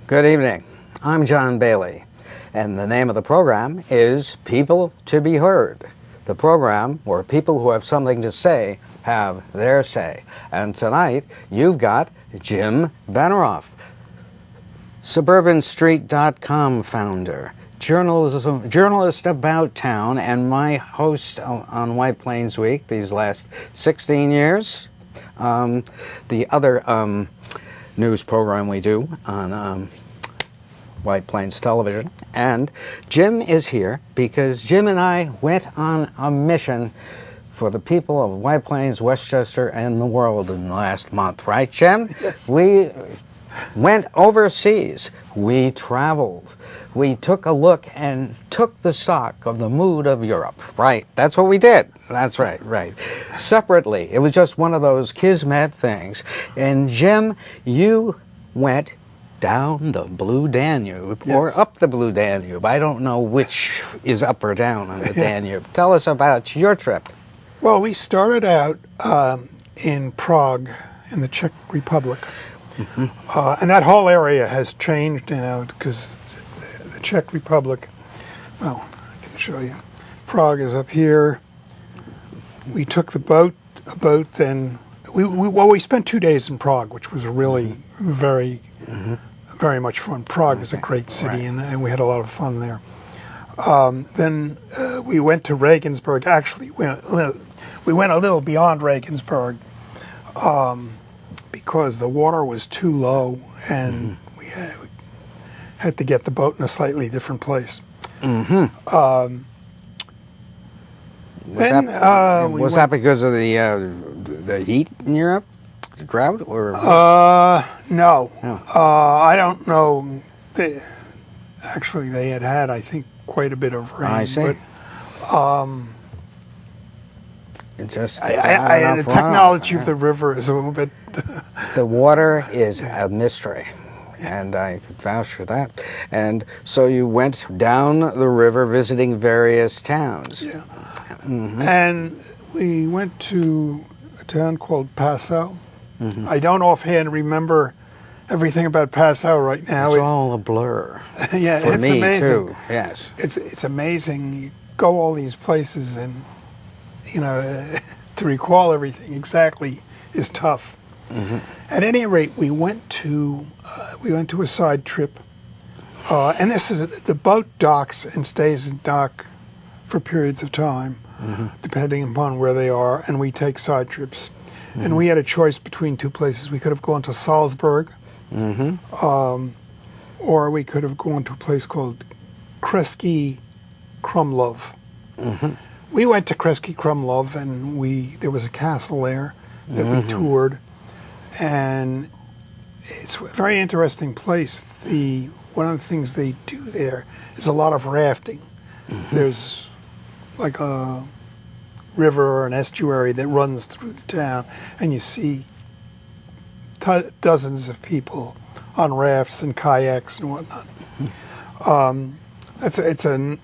Good evening. I'm John Bailey, and the name of the program is People to be Heard, the program where people who have something to say have their say. And tonight, you've got Jim Benerofe, SuburbanStreet.com founder, journalist about town, and my host on White Plains Week these last 16 years. The other news program we do on White Plains Television. And Jim is here because Jim and I went on a mission for the people of White Plains, Westchester, and the world in the last month. Right, Jim? Yes. We went overseas. We traveled. We took a look and took the stock of the mood of Europe. Right. That's what we did. That's right. Right. Separately. It was just one of those kismet things. And Jim, you went down the Blue Danube, Yes. or up the Blue Danube. I don't know which is up or down on the Danube. Tell us about your trip. Well, we started out in Prague, in the Czech Republic. Mm-hmm. And that whole area has changed now because the Czech Republic, well, I can show you. Prague is up here. We took a boat, then we spent 2 days in Prague, which was really very much fun. Prague is a great city, Right. and we had a lot of fun there. Then we went to Regensburg. Actually, we went a little beyond Regensburg because the water was too low, and we had to get the boat in a slightly different place. Was that because of the heat in Europe, the drought, or? No. Oh. I don't know. Actually, they had, I think, quite a bit of rain. I see. But, It just the technology of the river is a little bit. The water is a mystery, and I could vouch for that. And so you went down the river visiting various towns. Yeah. And we went to a town called Passau. I don't offhand remember everything about Passau right now. It's all a blur. Yeah, for it's me amazing. too. Yes. It's amazing. You go all these places, and to recall everything exactly is tough. At any rate, we went to a side trip, and this is the boat docks and stays in dock for periods of time, depending upon where they are, and we take side trips. And we had a choice between two places. We could have gone to Salzburg, or we could have gone to a place called Kreski Krumlov. We went to Kreski Krumlov, and there was a castle there that we toured, and it's a very interesting place. One of the things they do there is a lot of rafting. There's like a river or an estuary that runs through the town, and you see dozens of people on rafts and kayaks and whatnot. It's a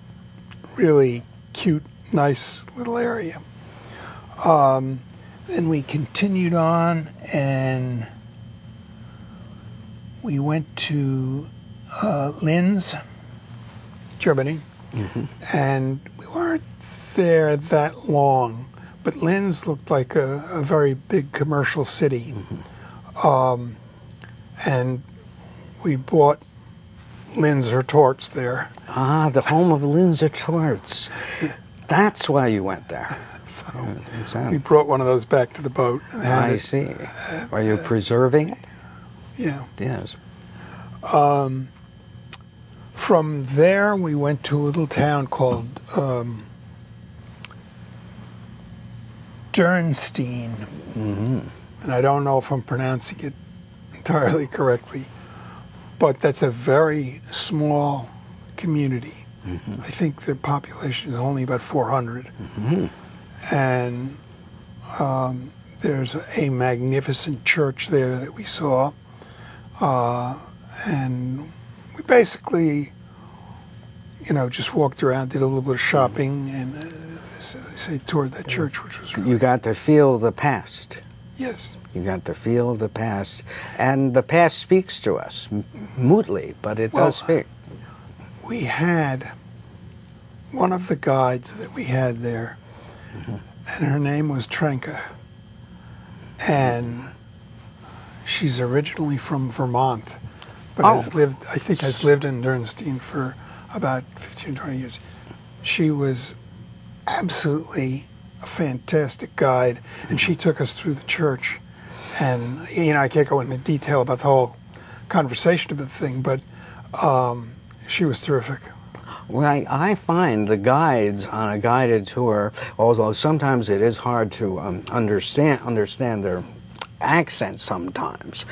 really cute, nice little area. Then we continued on, and we went to Linz, Germany, and we weren't there that long, but Linz looked like a very big commercial city. And we bought Linzer torts there. Ah, the home of Linzer torts. That's why you went there. So Exactly. we brought one of those back to the boat. And had I it. see. Are you preserving it? Yeah. Yes. From there, we went to a little town called Dürnstein. And I don't know if I'm pronouncing it entirely correctly, but that's a very small community. I think the population is only about 400. And there's a magnificent church there that we saw. And we basically, just walked around, did a little bit of shopping, and toured that church, which was really... You got to feel the past. Yes. You got the feel of the past, and the past speaks to us, mootly, but it does speak. We had one of the guides that we had there, and her name was Trenka, and she's originally from Vermont, but has lived in Dernstein for about 15, 20 years. She was absolutely a fantastic guide, and she took us through the church. And, I can't go into detail about the whole conversation of the thing, but she was terrific. Well, I find the guides on a guided tour, although sometimes it is hard to understand their accent sometimes,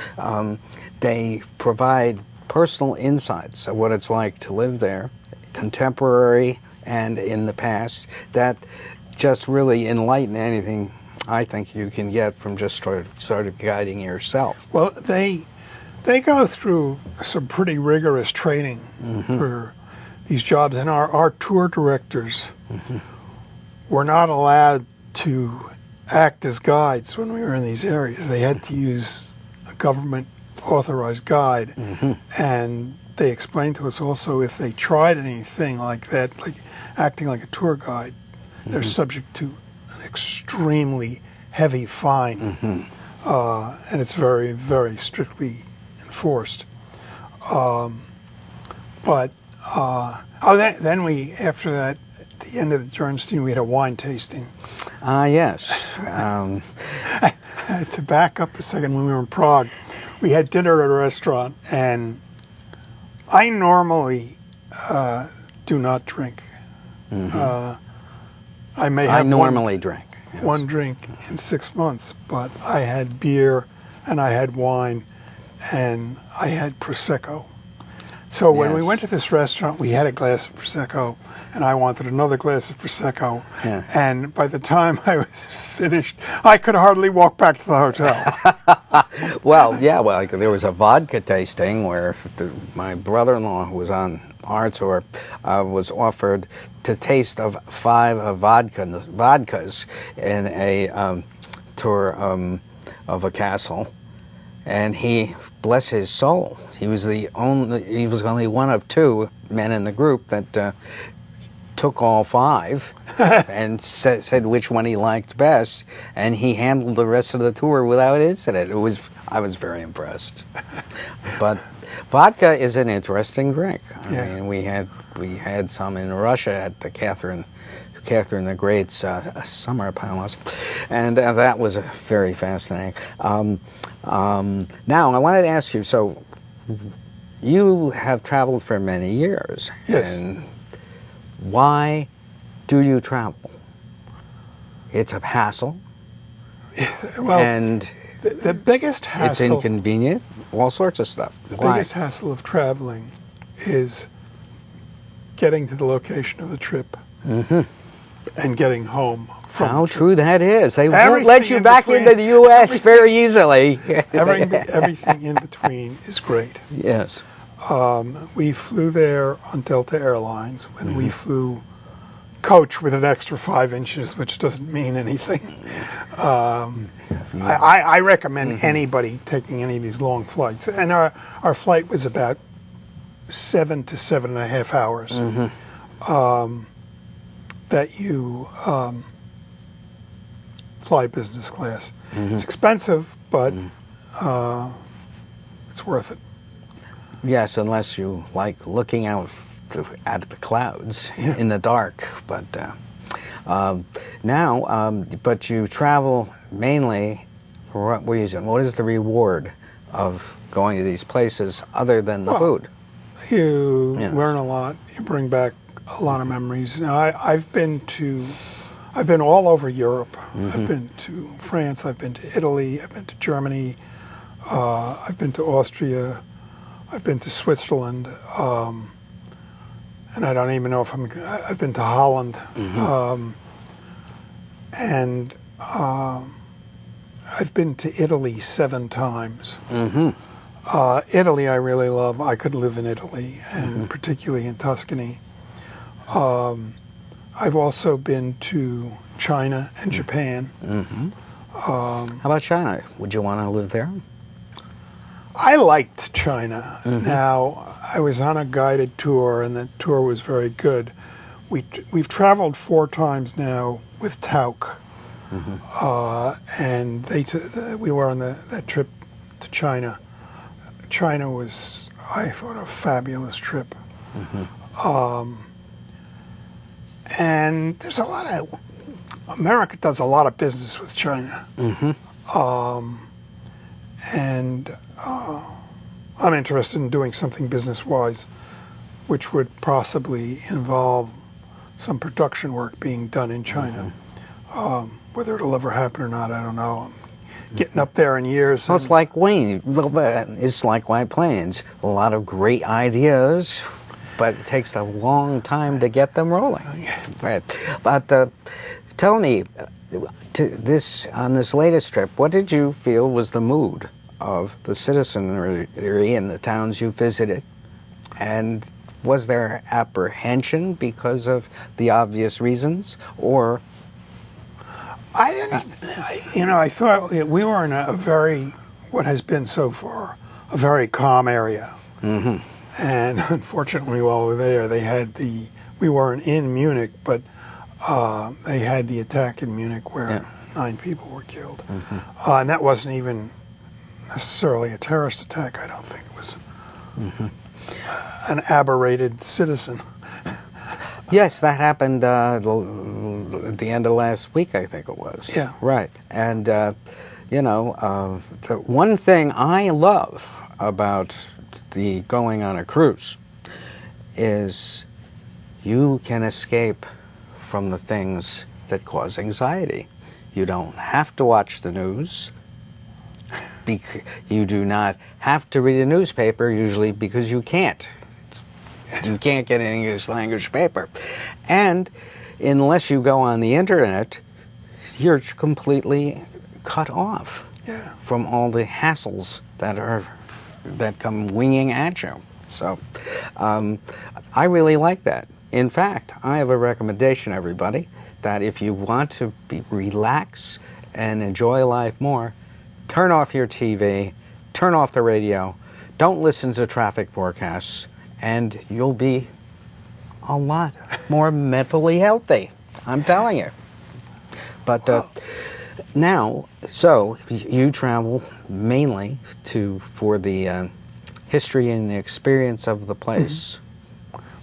they provide personal insights of what it's like to live there, contemporary and in the past, that just really enlighten anything I think you can get from just sort of guiding yourself. Well, they go through some pretty rigorous training for these jobs, and our tour directors were not allowed to act as guides when we were in these areas. They had to use a government authorized guide, and they explained to us also if they tried anything like that, like acting like a tour guide, they're subject to an extremely heavy fine, and it's very, very strictly enforced. Then we, after that, at the end of the Dernstein, we had a wine tasting. Yes. To back up a second, when we were in Prague, we had dinner at a restaurant, and I normally do not drink. I normally drink. Yes. One drink in 6 months, but I had beer, and I had wine, and I had Prosecco. So when we went to this restaurant, we had a glass of Prosecco, and I wanted another glass of Prosecco. Yeah. And by the time I was finished, I could hardly walk back to the hotel. Well, there was a vodka tasting where my brother-in-law, who was on our tour, was offered to taste of 5 vodkas in a tour of a castle. And he, bless his soul, he was only one of 2 men in the group that took all 5 and said which one he liked best, and he handled the rest of the tour without incident. I was very impressed. But vodka is an interesting drink. I mean, we had some in Russia at the Catherine the Great's summer palace, and that was very fascinating. Now, I wanted to ask you, so you have traveled for many years. Yes. And why do you travel? It's a hassle. Well, and the biggest hassle... It's inconvenient, all sorts of stuff. The biggest hassle of traveling is getting to the location of the trip and getting home. How true that is. They won't let you back into the U.S. very easily. Everything in between is great. Yes. We flew there on Delta Airlines when we flew coach with an extra 5 inches, which doesn't mean anything. I recommend anybody taking any of these long flights. And our flight was about 7 to 7.5 hours. That you fly business class. It's expensive, but it's worth it. Yes, unless you like looking out at the clouds in the dark. But but you travel mainly for what reason? What is the reward of going to these places other than the food? You learn a lot. You bring back a lot of memories. Now, I've been all over Europe. I've been to France. I've been to Italy. I've been to Germany. I've been to Austria. I've been to Switzerland. And I don't even know if I've been to Holland. And I've been to Italy 7 times. Italy I really love. I could live in Italy, and particularly in Tuscany. I've also been to China and Japan. How about China? Would you want to live there? I liked China. Now, I was on a guided tour, and the tour was very good. We've traveled 4 times now with Tauk, and we were on that trip to China. China was, I thought, a fabulous trip. And there's a lot of, America does a lot of business with China. And I'm interested in doing something business-wise, which would possibly involve some production work being done in China. Whether it'll ever happen or not, I don't know. I'm getting up there in years. Well, it's like Wayne. It's like White Plains. A lot of great ideas, but it takes a long time to get them rolling. Right. But tell me, on this latest trip, what did you feel was the mood of the citizenry in the towns you visited? And was there apprehension because of the obvious reasons, or? I didn't, I thought we were in a very, what has been so far, a very calm area. And unfortunately, while we were there, we weren't in Munich, but they had the attack in Munich where 9 people were killed. And that wasn't even necessarily a terrorist attack, I don't think. It was an aberrated citizen. Yes, that happened at the end of last week, I think it was. Yeah. Right. And, the one thing I love about the going on a cruise is you can escape from the things that cause anxiety. You don't have to watch the news. You do not have to read a newspaper, usually, because you can't. You can't get an English language paper. And unless you go on the internet, you're completely cut off from all the hassles that come winging at you. So I really like that. In fact, I have a recommendation, everybody, that if you want to relax and enjoy life more, turn off your TV, turn off the radio, don't listen to traffic forecasts, and you'll be a lot more mentally healthy. I'm telling you. But now, so you travel mainly for the history and the experience of the place.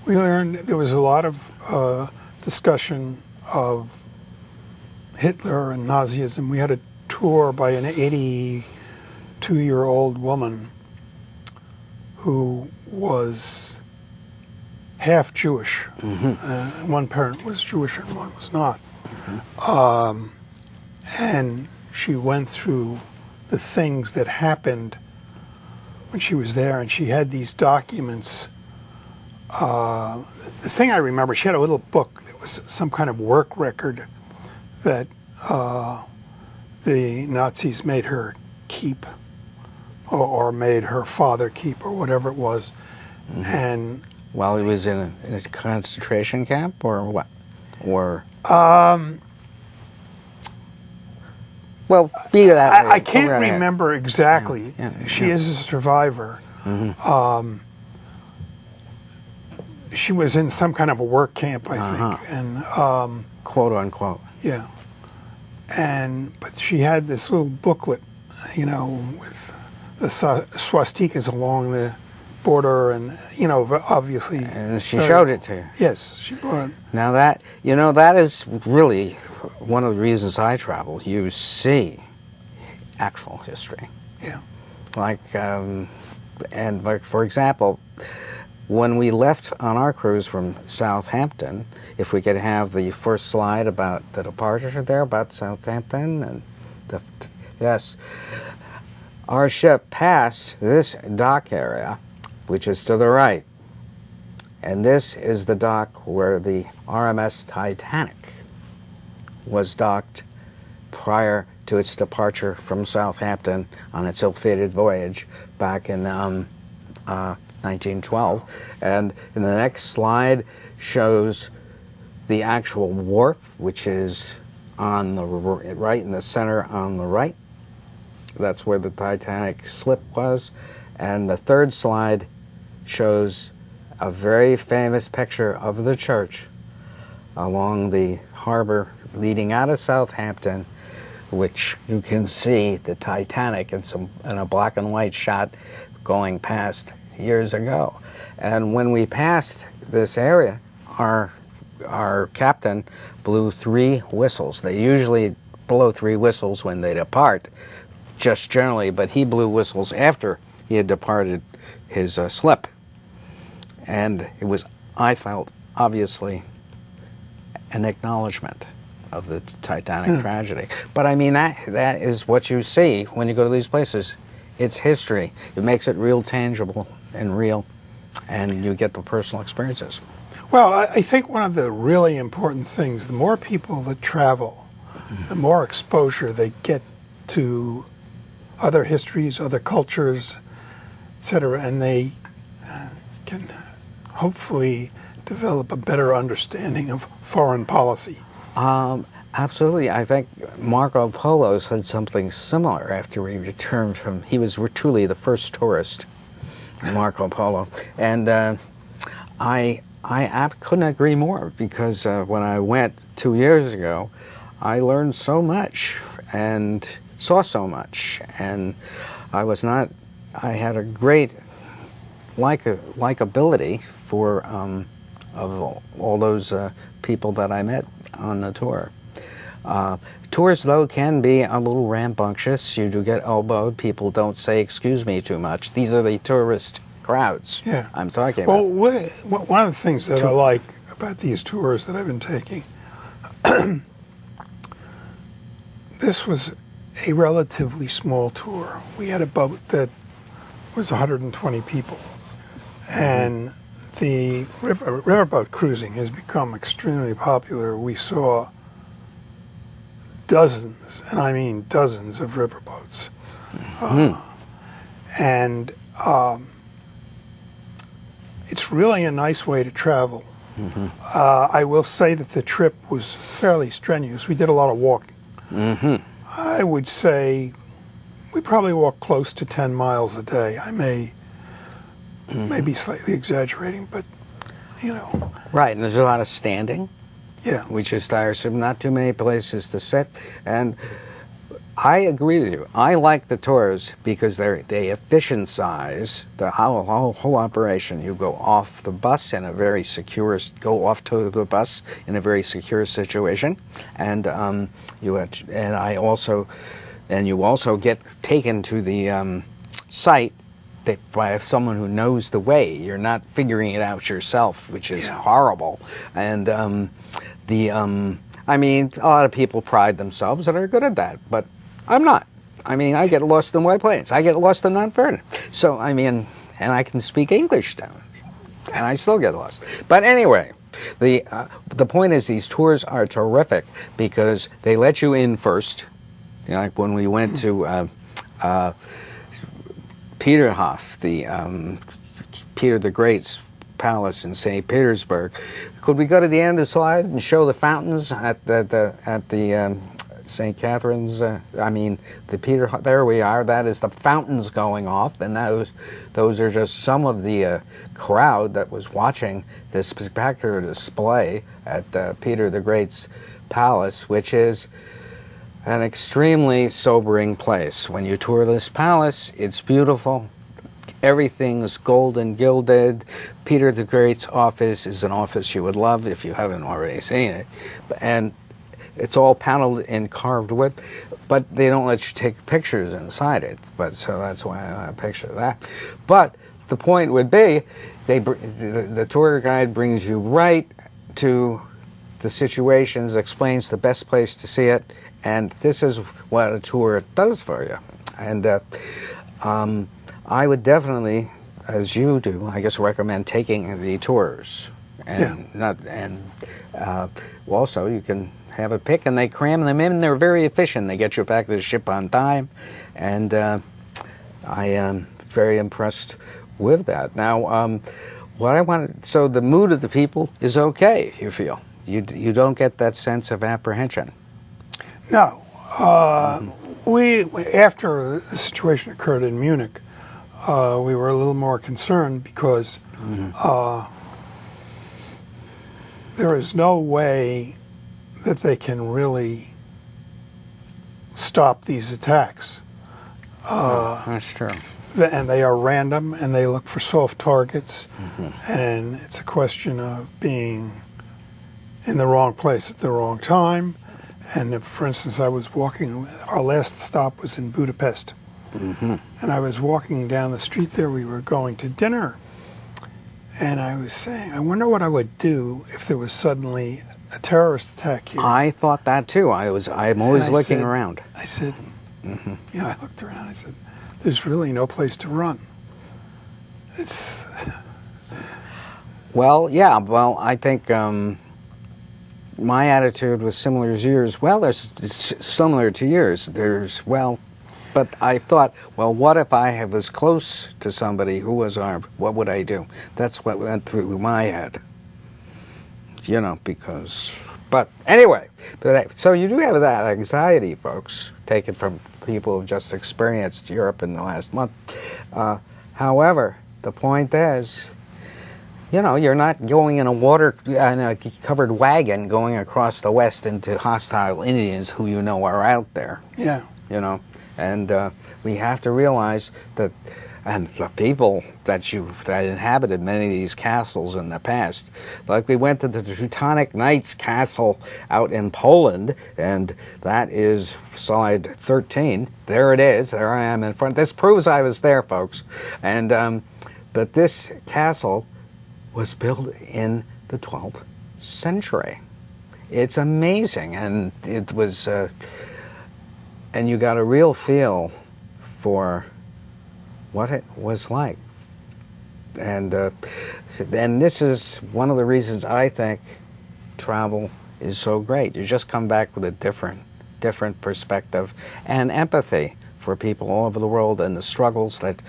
We learned there was a lot of discussion of Hitler and Nazism. We had a tour by an 82-year-old woman who was half Jewish. One parent was Jewish and one was not. And she went through the things that happened when she was there, and she had these documents. The thing I remember, she had a little book that was some kind of work record that the Nazis made her keep, or made her father keep, or whatever it was. And while he was in a concentration camp, or what? Or well, be that way. I can't remember exactly. She is a survivor. She was in some kind of a work camp, I think, and quote unquote. Yeah. But she had this little booklet, with the swastikas along the border, and obviously. And she showed it to you. Yes, she brought it. Now that that is really one of the reasons I travel. You see actual history. Yeah. Like for example, when we left on our cruise from Southampton, if we could have the first slide about the departure there, about Southampton, and yes, our ship passed this dock area, which is to the right, and this is the dock where the RMS Titanic was docked prior to its departure from Southampton on its ill-fated voyage back in 1912. And in the next slide shows the actual wharf, which is on the right in the center on the right. That's where the Titanic slip was. And the third slide shows a very famous picture of the church along the harbor leading out of Southampton, which you can see the Titanic in a black and white shot going past years ago. And when we passed this area, our captain blew 3 whistles. They usually blow 3 whistles when they depart, just generally, but he blew whistles after he had departed his slip. And it was, I felt, obviously an acknowledgement of the Titanic tragedy. But I mean, that is what you see when you go to these places. It's history. It makes it real tangible and real, and you get the personal experiences. Well, I think one of the really important things, the more people that travel, the more exposure they get to other histories, other cultures, etc., and they can hopefully develop a better understanding of foreign policy. Absolutely. I think Marco Polo said something similar after he returned from, he was truly the first tourist, Marco Polo. And I couldn't agree more, because when I went 2 years ago, I learned so much and saw so much, and I had a great likability for of all those people that I met on the tour. Tours, though, can be a little rambunctious. You do get elbowed. People don't say "excuse me" too much. These are the tourist crowds I'm talking about. Well, one of the things that I like about these tours that I've been taking, this was a relatively small tour. We had a boat that was 120 people, and the riverboat cruising has become extremely popular. We saw dozens, and I mean dozens, of riverboats. And it's really a nice way to travel. I will say that the trip was fairly strenuous. We did a lot of walking. I would say we probably walked close to 10 miles a day. I may be slightly exaggerating, but, you know. Right, and there's a lot of standing. Yeah. Which is tiresome. Not too many places to sit. And I agree with you. I like the tours because they efficientize the whole operation. You go off the bus in a very secure, go off to the bus in a very secure situation, and you also get taken to the site by someone who knows the way. You're not figuring it out yourself, which is horrible. And I mean, a lot of people pride themselves and are good at that, but I'm not. I mean, I get lost in White Plains. I get lost in Mount Vernon. So, I mean, and I can speak English now, and I still get lost. But anyway, the point is these tours are terrific because they let you in first. You know, like when we went to Peterhof, the Peter the Great's palace in St. Petersburg. Could we go to the end of the slide and show the fountains at the St. Catherine's? I mean, the Peter. There we are. That is the fountains going off, and those are just some of the crowd that was watching this spectacular display at Peter the Great's palace, which is an extremely sobering place. When you tour this palace, it's beautiful. Everything's gold and gilded. Peter the Great's office is an office you would love if you haven't already seen it. And it's all paneled in carved wood, but they don't let you take pictures inside it. But so that's why I want a picture of that. But the point would be, the tour guide brings you right to the situations, explains the best place to see it, and this is what a tour does for you. And I would definitely, as you do, I guess, recommend taking the tours. And also you can have a pick, and they cram them in. They're very efficient. They get you back to the ship on time, and I am very impressed with that. Now, what I wanted, so the mood of the people is okay. You feel you don't get that sense of apprehension. No. We after the situation occurred in Munich, we were a little more concerned because there is no way that they can really stop these attacks. That's true. And they are random, and they look for soft targets, and it's a question of being in the wrong place at the wrong time. And if, for instance, I was walking, our last stop was in Budapest, and I was walking down the street there, we were going to dinner, and I was saying, I wonder what I would do if there was suddenly a terrorist attack here. I thought that too. I'm always looking around. I said, I looked around, I said, there's really no place to run. It's... Well, yeah, I think my attitude was similar to yours. Well, it's similar to yours. But I thought, well, what if I was close to somebody who was armed? What would I do? That's what went through my head. But anyway, so you do have that anxiety, folks, taken from people who've just experienced Europe in the last month. However, the point is, you're not going in a covered wagon going across the West into hostile Indians who are out there. Yeah. And we have to realize that, and the people that inhabited many of these castles in the past, like we went to the Teutonic Knights Castle out in Poland, and that is slide 13. There it is. There I am in front. This proves I was there, folks. And but this castle was built in the 12th century. It's amazing, and it was, and you got a real feel for what it was like. And this is one of the reasons I think travel is so great. You just come back with a different perspective and empathy for people all over the world and the struggles that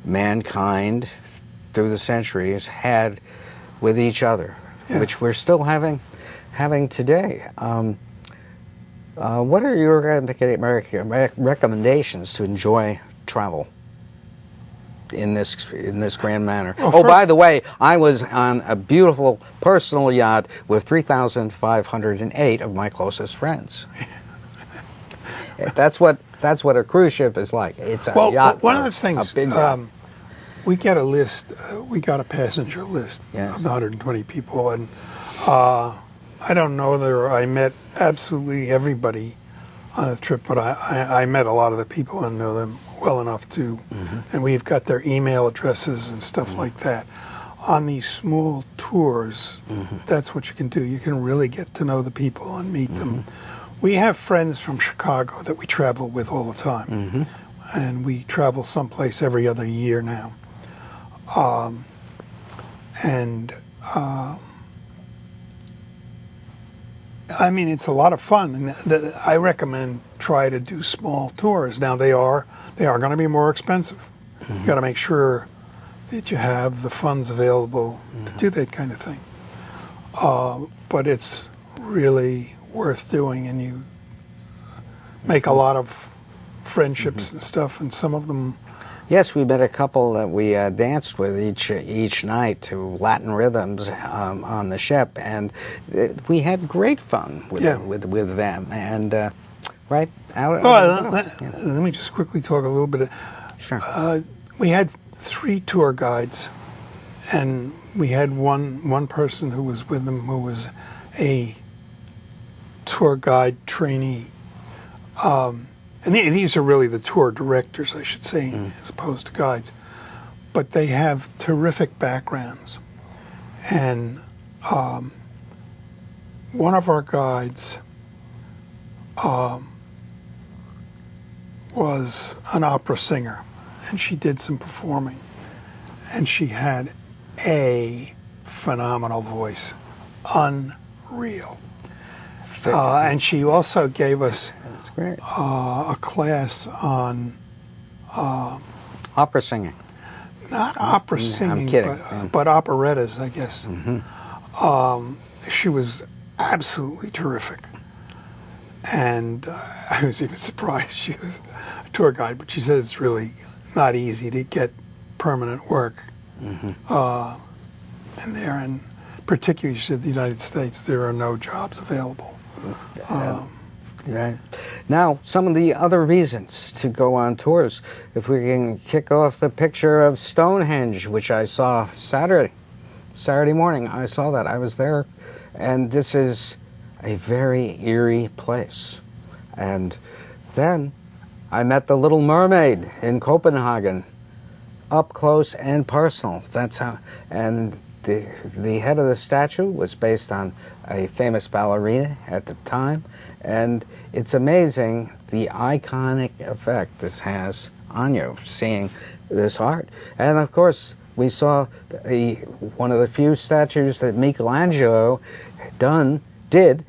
mankind through the centuries had with each other, which we're still having today. What are your recommendations to enjoy travel in this grand manner? Well, by the way, I was on a beautiful personal yacht with 3,508 of my closest friends. That's what a cruise ship is like. It's a yacht. One of the things, a big yacht. we get a list. We got a passenger list of 120 people, and I don't know whether I met absolutely everybody on the trip, but I met a lot of the people and know them well enough to, and we've got their email addresses and stuff like that. On these small tours, that's what you can do. You can really get to know the people and meet them. We have friends from Chicago that we travel with all the time, and we travel someplace every other year now. I mean, it's a lot of fun, and I recommend try to do small tours. Now they are going to be more expensive. You got to make sure that you have the funds available to do that kind of thing. But it's really worth doing, and you make a lot of friendships and stuff, and some of them. Yes, we met a couple that we danced with each night to Latin rhythms on the ship, and we had great fun with them. And right out. Let me just quickly talk a little bit. Sure. We had 3 tour guides, and we had one person who was with them who was a tour guide trainee. And these are really the tour directors, I should say, as opposed to guides. But they have terrific backgrounds. And one of our guides was an opera singer, and she did some performing. And she had a phenomenal voice, unreal. And she also gave us a class on opera singing. Not opera singing, I'm kidding. but operettas, I guess. She was absolutely terrific. And I was even surprised she was a tour guide, but she said it's really not easy to get permanent work in there. And particularly, she said, the United States, there are no jobs available. Right. Now, some of the other reasons to go on tours. If we can kick off the picture of Stonehenge, which I saw Saturday morning. I saw that. I was there. And this is a very eerie place. And then I met the Little Mermaid in Copenhagen, up close and personal. That's how. And the head of the statue was based on a famous ballerina at the time. And it's amazing the iconic effect this has on you, seeing this art. And of course, we saw one of the few statues that Michelangelo did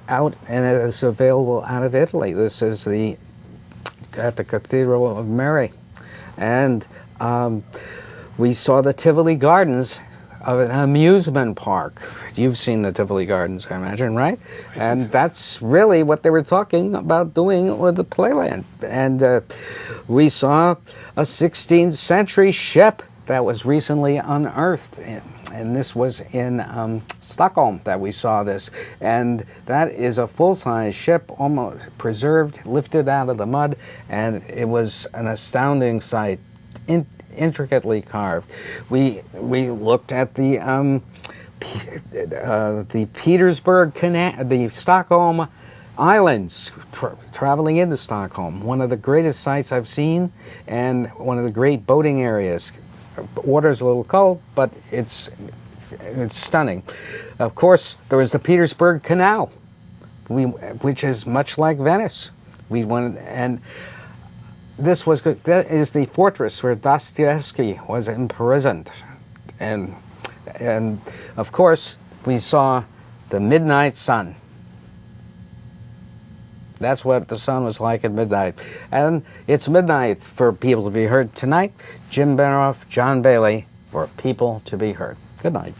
out, and it is available out of Italy. This is at the Cathedral of Mary. And we saw the Tivoli Gardens of an amusement park. You've seen the Tivoli Gardens, I imagine, right? And that's really what they were talking about doing with the Playland. And we saw a 16th century ship that was recently unearthed. And this was in Stockholm that we saw this. And that is a full-size ship, almost preserved, lifted out of the mud, and it was an astounding sight. Intricately carved. We looked at the Petersburg Canal, the Stockholm Islands, traveling into Stockholm. One of the greatest sights I've seen, and one of the great boating areas. Water's a little cold, but it's stunning. Of course, there was the Petersburg Canal, which is much like Venice. We went and. This was good. That is the fortress where Dostoevsky was imprisoned, and of course we saw the midnight sun. That's what the sun was like at midnight, and it's midnight for People to Be Heard tonight. Jim Benerofe, John Bailey for People to Be Heard. Good night.